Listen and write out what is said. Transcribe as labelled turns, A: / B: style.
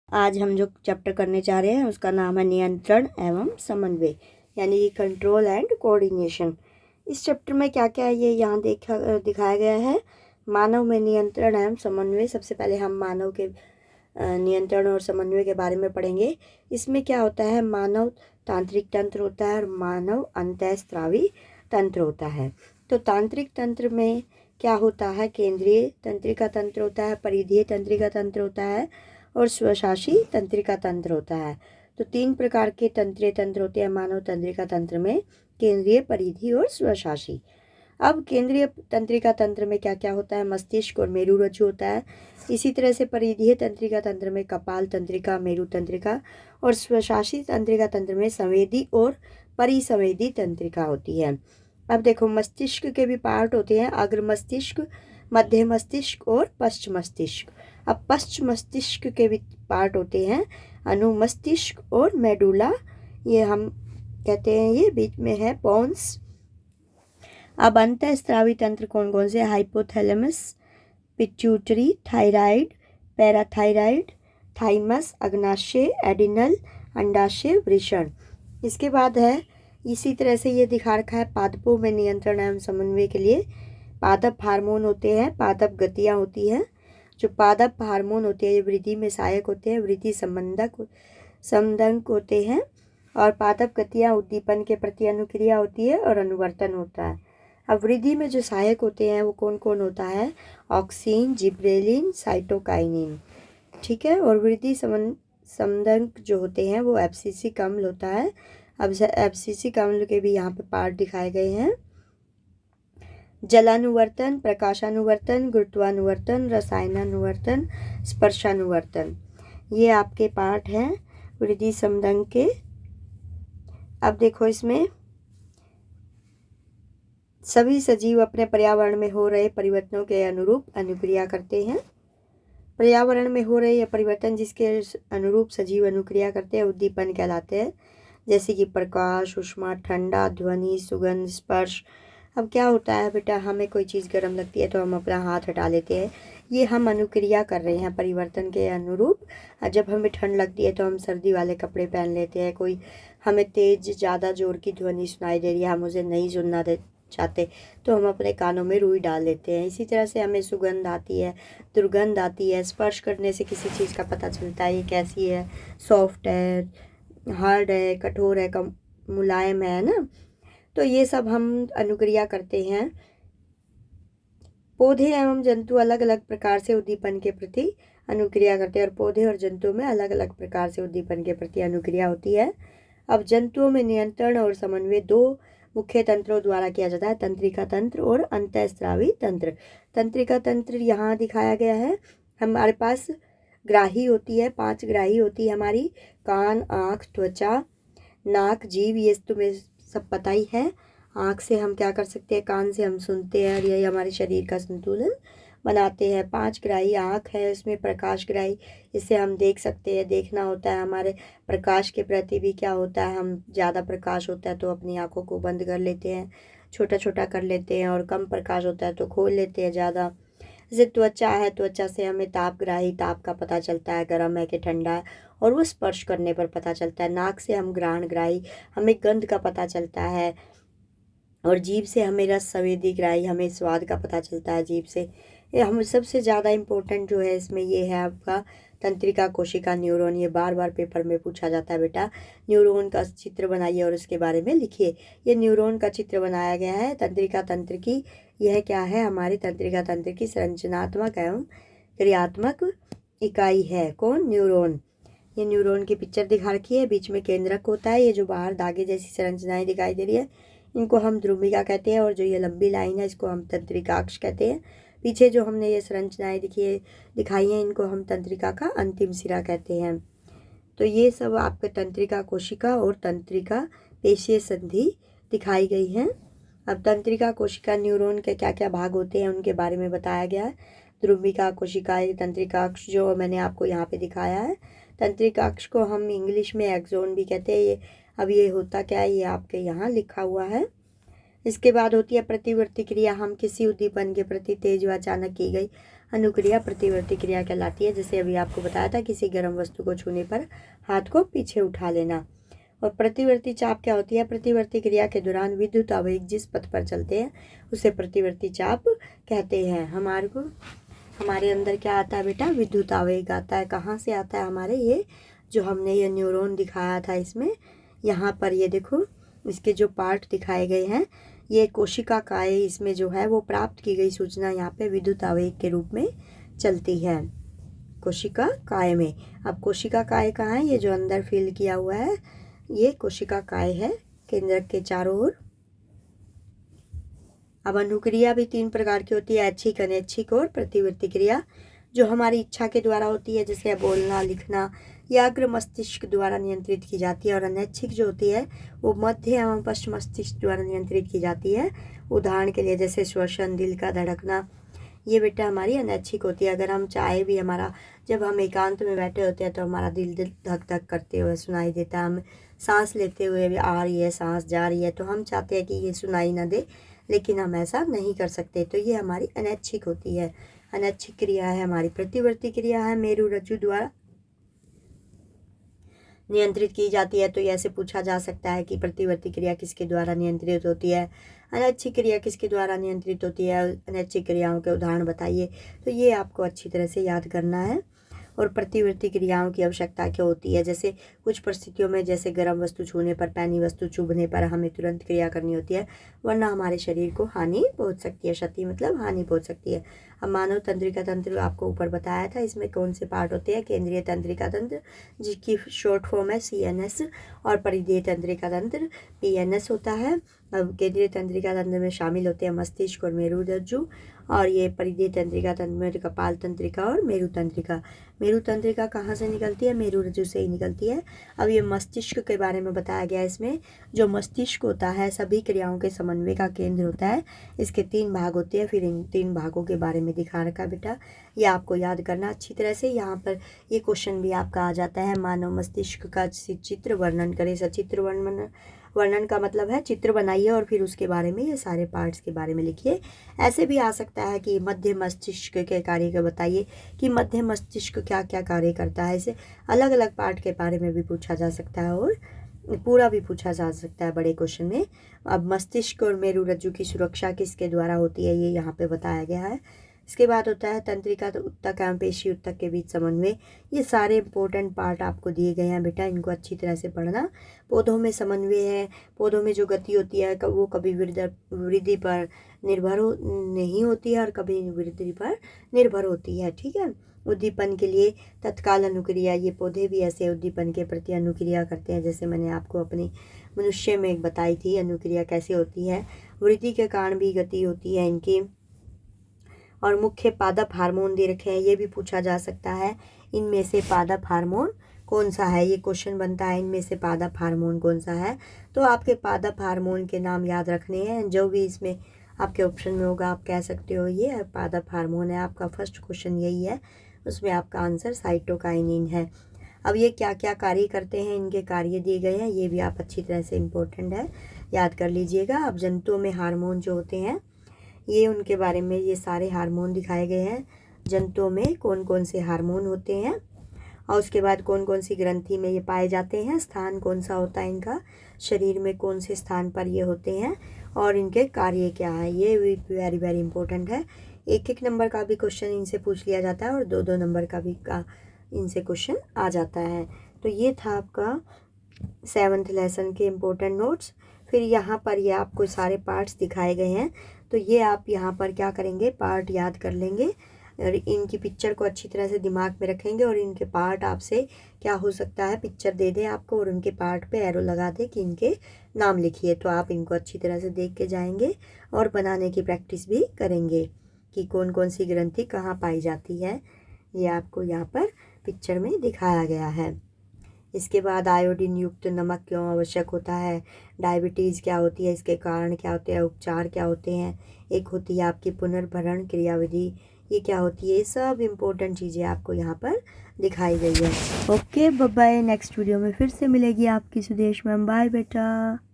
A: आज हम जो चैप्टर करने जा रहे हैं उसका नाम है नियंत्रण एवं समन्वय, यानी कंट्रोल एंड कोऑर्डिनेशन। इस चैप्टर में क्या क्या है ये यहाँ दिखाया गया है। मानव में नियंत्रण एवं समन्वय। सबसे पहले हम मानव के नियंत्रण और समन्वय के बारे में पढ़ेंगे। इसमें क्या होता है, मानव तांत्रिक तंत्र होता है और मानव अंतःस्रावी तंत्र होता है। तो तांत्रिक तंत्र में क्या होता है, केंद्रीय तंत्रिका तंत्र होता है, परिधीय तंत्रिका तंत्र होता है और स्वशासी तंत्रिका तंत्र होता है। तो 3 प्रकार के तंत्रीय तंत्र होते हैं मानव तंत्रिका तंत्र में, केंद्रीय, परिधीय और स्वशासी। अब केंद्रीय तंत्रिका तंत्र में क्या क्या होता है, मस्तिष्क और मेरुरज्जु होता है। इसी तरह से परिधीय तंत्रिका तंत्र में कपाल तंत्रिका, मेरु तंत्रिका और स्वशासी तंत्रिका तंत्र में संवेदी और परिसंवेदी तंत्रिका होती है। अब देखो, मस्तिष्क के भी पार्ट होते हैं, अग्र मस्तिष्क, मध्य मस्तिष्क और पश्च मस्तिष्क। अब पश्च मस्तिष्क के भी पार्ट होते हैं, अनुमस्तिष्क और मेडुला, ये हम कहते हैं, ये बीच में है पोन्स। अब अंतःस्रावी तंत्र कौन कौन से, hypothalamus, pituitary, thyroid, parathyroid, thymus, अग्नाशय, एडिनल, अंडाशय, वृषण। इसके बाद है, इसी तरह से ये दिखा रखा है, पादपों में नियंत्रण एवं समन्वय के लिए पादप हार्मोन होते हैं, पादप गतियाँ होती हैं। जो पादप हार्मोन होते हैं ये वृद्धि में सहायक होते हैं, वृद्धि संबंधक होते हैं और पादप गतियाँ उद्दीपन के प्रति अनुक्रिया होती है और अनुवर्तन होता है। अब वृद्धि में जो सहायक होते हैं वो कौन कौन होता है, ऑक्सीन, जिब्रेलिन, साइटोकाइनिन, ठीक है। और वृद्धि संबंधक जो होते हैं वो एब्सिसिक अम्ल होता है। अब एब्सिसिक अम्ल के भी यहाँ पे पार्ट दिखाए गए हैं, जलानुवर्तन, प्रकाशानुवर्तन, गुरुत्वानुवर्तन, रसायनानुवर्तन, स्पर्शानुवर्तन, ये आपके पार्ट हैं वृद्धि संबंधक के। अब देखो, इसमें सभी सजीव अपने पर्यावरण में हो रहे परिवर्तनों के अनुरूप अनुक्रिया करते हैं। पर्यावरण में हो रहे ये परिवर्तन जिसके अनुरूप सजीव अनुक्रिया करते हैं उद्दीपन कहलाते हैं, जैसे कि प्रकाश, ऊष्मा, ठंडा, ध्वनि, सुगंध, स्पर्श। अब क्या होता है बेटा, हमें कोई चीज़ गर्म लगती है तो हम अपना हाथ हटा लेते हैं, ये हम अनुक्रिया कर रहे हैं परिवर्तन के अनुरूप। जब हमें ठंड लगती है तो हम सर्दी वाले कपड़े पहन लेते हैं। कोई हमें तेज ज़्यादा जोर की ध्वनि सुनाई दे रही है, हम उसे नहीं सुनना चाहते तो हम अपने कानों में रुई डाल लेते हैं। इसी तरह से हमें सुगंध आती है, दुर्गंध आती है, स्पर्श करने से किसी चीज़ का पता चलता है ये कैसी है, सॉफ्ट है, हार्ड है, कठोर है, कम मुलायम है ना। तो ये सब हम अनुक्रिया करते हैं। पौधे एवं जंतु अलग अलग प्रकार से उद्दीपन के प्रति अनुक्रिया करते हैं और पौधे और जंतुओं में अलग अलग प्रकार से उद्दीपन के प्रति अनुक्रिया होती है। अब जंतुओं में नियंत्रण और समन्वय 2 मुख्य तंत्रों द्वारा किया जाता है, तंत्रिका तंत्र और अंतःस्रावी तंत्र। तंत्रिका तंत्र यहाँ दिखाया गया है, हमारे पास ग्राही होती है, 5 ग्राही होती है हमारी, कान, आँख, त्वचा, नाक, जीभ, ये तुम्हें सब पता ही है। आँख से हम क्या कर सकते हैं, कान से हम सुनते हैं और यही हमारे शरीर का संतुलन बनाते हैं। 5 ग्राही आँख है, इसमें प्रकाश ग्राही, इससे हम देख सकते हैं, देखना होता है। हमारे प्रकाश के प्रति भी क्या होता है, हम ज़्यादा प्रकाश होता है तो अपनी आँखों को बंद कर लेते हैं, छोटा छोटा कर लेते हैं, और कम प्रकाश होता है तो खोल लेते हैं ज़्यादा। जैसे त्वचा है, त्वचा से हमें तापग्राही, ताप का पता चलता है, गर्म है कि ठंडा है, और वो स्पर्श करने पर पता चलता है। नाक से हम घ्राणग्राही, हमें गंध का पता चलता है, और जीभ से हमें रस संवेदी ग्राही, हमें स्वाद का पता चलता है जीभ से। ये हम सबसे ज़्यादा इम्पोर्टेंट जो है इसमें ये है आपका तंत्रिका कोशिका न्यूरॉन। ये बार बार पेपर में पूछा जाता है बेटा, न्यूरॉन का चित्र बनाइए और उसके बारे में लिखिए। ये न्यूरॉन का चित्र बनाया गया है तंत्रिका तंत्र की। यह क्या है, हमारी तंत्रिका तंत्र की संरचनात्मक एवं क्रियात्मक इकाई है, कौन, न्यूरॉन। ये न्यूरॉन की पिक्चर दिखा रखी है, बीच में केंद्रक होता है, ये जो बाहर धागे जैसी संरचनाएं दिखाई दे रही है इनको हम ध्रुमिका कहते हैं, और जो ये लंबी लाइन है इसको हम तंत्रिकाक्ष कहते हैं। पीछे जो हमने ये संरचनाएं दिखाई हैं इनको हम तंत्रिका का अंतिम सिरा कहते हैं। तो ये सब आपके तंत्रिका कोशिका और तंत्रिका पेशीय संधि दिखाई गई हैं। अब तंत्रिका कोशिका न्यूरॉन के क्या क्या भाग होते हैं उनके बारे में बताया गया है। ध्रुमिका कोशिका, तंत्रिकाक्ष जो मैंने आपको यहाँ पे दिखाया है, तंत्रिकाक्ष को हम इंग्लिश में एक्सोन भी कहते हैं। ये अब ये होता क्या है ये आपके यहाँ लिखा हुआ है। इसके बाद होती है प्रतिवर्ती क्रिया, हम किसी उद्दीपन के प्रति तेज व अचानक की गई अनुक्रिया प्रतिवर्ती क्रिया कहलाती है। जैसे अभी आपको बताया था, किसी गर्म वस्तु को छूने पर हाथ को पीछे उठा लेना। और प्रतिवर्ती चाप क्या होती है? प्रतिवर्ती क्रिया के दौरान विद्युत आवेग जिस पथ पर चलते हैं उसे प्रतिवर्ती चाप कहते हैं। हमारे अंदर क्या आता है बेटा? विद्युत आवेग आता है। कहाँ से आता है? हमारे ये जो हमने ये न्यूरॉन दिखाया था, इसमें यहाँ पर ये देखो, इसके जो पार्ट दिखाए गए हैं, ये कोशिका काय, इसमें जो है वो प्राप्त की गई सूचना यहाँ पे विद्युत आवेग के रूप में चलती है कोशिका काय में। अब कोशिका काय कहाँ है? ये जो अंदर फिल किया हुआ है ये कोशिका काय है, केंद्रक के चारों ओर। अब अनुक्रिया भी 3 प्रकार की होती है, ऐच्छिक, अनैच्छिक और प्रतिवर्ती क्रिया। जो हमारी इच्छा के द्वारा होती है, जैसे बोलना, लिखना, या अग्र मस्तिष्क द्वारा नियंत्रित की जाती है। और अनैच्छिक जो होती है वो मध्य एवं पश्चिम मस्तिष्क द्वारा नियंत्रित की जाती है। उदाहरण के लिए जैसे श्वसन, दिल का धड़कना, ये बेटा हमारी अनैच्छिक होती है। अगर हम चाहे भी, हमारा जब हम एकांत में बैठे होते हैं तो हमारा दिल धक धक करते हुए सुनाई देता है, हम सांस लेते हुए भी आ रही है, सांस जा रही है, तो हम चाहते हैं कि ये सुनाई ना दे, लेकिन हम ऐसा नहीं कर सकते, तो ये हमारी अनैच्छिक होती है। अनैच्छिक क्रिया है हमारी। प्रतिवर्ती क्रिया है मेरु रज्जु द्वारा नियंत्रित की जाती है। तो ऐसे पूछा जा सकता है कि प्रतिवर्ती क्रिया किसके द्वारा नियंत्रित होती है, अनैच्छिक क्रिया किसके द्वारा नियंत्रित होती है, अनैच्छिक क्रियाओं के उदाहरण बताइए। तो ये आपको अच्छी तरह से याद करना है। और प्रतिवर्ती क्रियाओं की आवश्यकता क्या होती है? जैसे कुछ परिस्थितियों में, जैसे गर्म वस्तु छूने पर, पैनी वस्तु चुभने पर हमें तुरंत क्रिया करनी होती है, वरना हमारे शरीर को हानि पहुंच सकती है। क्षति मतलब हानि पहुंच सकती है। अब मानव तंत्रिका तंत्र आपको ऊपर बताया था, इसमें कौन से पार्ट होते हैं? केंद्रीय तंत्रिका तंत्र, जिसकी शॉर्ट फॉर्म है CNS, और परिधीय तंत्रिका तंत्र PNS होता है। अब केंद्रीय तंत्रिका तंत्र में शामिल होते हैं मस्तिष्क और मेरु रज्जु, और ये परिधीय तंत्रिका तंत्र में कपाल तंत्रिका और मेरु तंत्रिका। मेरु तंत्रिका कहाँ से निकलती है? मेरु रज्जु से ही निकलती है। अब ये मस्तिष्क के बारे में बताया गया है। इसमें जो मस्तिष्क होता है सभी क्रियाओं के समन्वय का केंद्र होता है। इसके 3 भाग होते हैं। फिर इन 3 भागों के बारे में दिखा रखा बेटा, ये आपको याद करना अच्छी तरह से। यहाँ पर ये क्वेश्चन भी आपका आ जाता है, मानव मस्तिष्क का चित्र वर्णन करें। सचित्र वर्णन का मतलब है चित्र बनाइए और फिर उसके बारे में ये सारे पार्ट्स के बारे में लिखिए। ऐसे भी आ सकता है कि मध्य मस्तिष्क के कार्य को बताइए कि मध्य मस्तिष्क क्या क्या कार्य करता है। इसे अलग अलग पार्ट के बारे में भी पूछा जा सकता है और पूरा भी पूछा जा सकता है बड़े क्वेश्चन में। अब मस्तिष्क और मेरु रज्जु की सुरक्षा किसके द्वारा होती है, ये यहाँ पे बताया गया है। इसके बाद होता है तंत्रिका तो उत्तक एवं पेशी उत्तक के बीच समन्वय। ये सारे इंपॉर्टेंट पार्ट आपको दिए गए हैं बेटा, इनको अच्छी तरह से पढ़ना। पौधों में समन्वय है। पौधों में जो गति होती है वो कभी वृद्धि पर निर्भर नहीं होती है और कभी वृद्धि पर निर्भर होती है। ठीक है। उद्दीपन के लिए तत्काल अनुक्रिया, ये पौधे भी ऐसे उद्दीपन के प्रति अनुक्रिया करते हैं, जैसे मैंने आपको अपने मनुष्य में एक बताई थी अनुक्रिया कैसे होती है। वृद्धि के कारण भी गति होती है इनकी। और मुख्य पादप हार्मोन दे रखे हैं, ये भी पूछा जा सकता है, इनमें से पादप हार्मोन कौन सा है, ये क्वेश्चन बनता है, इनमें से पादप हार्मोन कौन सा है। तो आपके पादप हार्मोन के नाम याद रखने हैं, जो भी इसमें आपके ऑप्शन में होगा आप कह सकते हो ये पादप हार्मोन है। आपका फर्स्ट क्वेश्चन यही है, उसमें आपका आंसर साइटोकाइनिन है। अब ये क्या क्या कार्य करते हैं, इनके कार्य दिए गए हैं, ये भी आप अच्छी तरह से इम्पोर्टेंट है, याद कर लीजिएगा। अब जंतुओं में हार्मोन जो होते हैं, ये उनके बारे में ये सारे हार्मोन दिखाए गए हैं। जंतुओं में कौन कौन से हार्मोन होते हैं और उसके बाद कौन कौन सी ग्रंथि में ये पाए जाते हैं, स्थान कौन सा होता है इनका, शरीर में कौन से स्थान पर ये होते हैं और इनके कार्य क्या है, ये भी वेरी वेरी इंपॉर्टेंट है। 1-1 नंबर का भी क्वेश्चन इनसे पूछ लिया जाता है और 2-2 नंबर का भी इनसे क्वेश्चन आ जाता है। तो ये था आपका 7th लेसन के इम्पोर्टेंट नोट्स। फिर यहाँ पर ये आपको सारे पार्ट्स दिखाए गए हैं, तो ये आप यहाँ पर क्या करेंगे, पार्ट याद कर लेंगे और इनकी पिक्चर को अच्छी तरह से दिमाग में रखेंगे और इनके पार्ट आपसे क्या हो सकता है, पिक्चर दे दें आपको और उनके पार्ट पे एरो लगा दें कि इनके नाम लिखिए। तो आप इनको अच्छी तरह से देख के जाएंगे और बनाने की प्रैक्टिस भी करेंगे कि कौन कौन सी ग्रंथि कहाँ पाई जाती है, ये आपको यहाँ पर पिक्चर में दिखाया गया है। इसके बाद आयोडीन युक्त नमक क्यों आवश्यक होता है, डायबिटीज़ क्या होती है, इसके कारण क्या होते हैं, उपचार क्या होते हैं, एक होती है आपकी पुनर्भरण क्रियाविधि, ये क्या होती है, ये सब इम्पोर्टेंट चीज़ें आपको यहाँ पर दिखाई गई है। Okay bye bye, next video में फिर से मिलेगी आपकी सुदेश मैम। बाय बेटा।